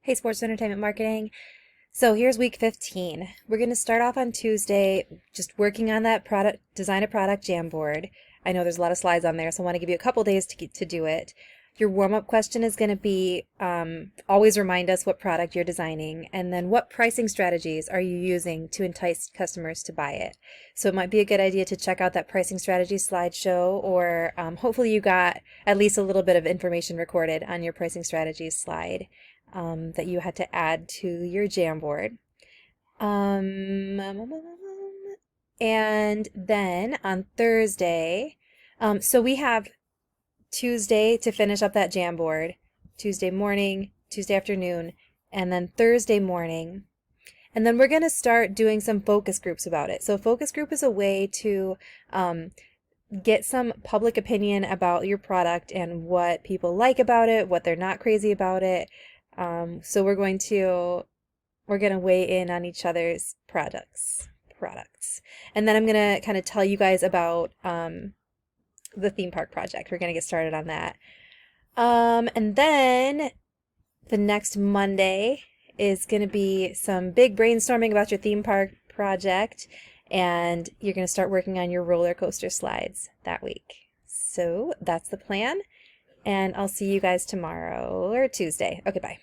Hey, Sports Entertainment Marketing. So here's week 15. We're going to start off on Tuesday just working on that product, design a product Jamboard. I know there's a lot of slides on there, so I want to give you a couple days to do it. Your warm-up question is going to be always remind us what product you're designing, and then what pricing strategies are you using to entice customers to buy it. So it might be a good idea to check out that pricing strategy slideshow, or hopefully you got at least a little bit of information recorded on your pricing strategies slide that you had to add to your Jamboard. And then on Thursday, so we have Tuesday to finish up that Jamboard, Tuesday morning, Tuesday afternoon, and then Thursday morning. And then we're going to start doing some focus groups about it. So focus group is a way to get some public opinion about your product and what people like about it, what they're not crazy about it. So we're going to weigh in on each other's products. And then I'm going to kind of tell you guys about the theme park project. We're going to get started on that. And then the next Monday is going to be some big brainstorming about your theme park project, and you're going to start working on your roller coaster slides that week. So that's the plan, and I'll see you guys tomorrow or Tuesday. Okay, bye.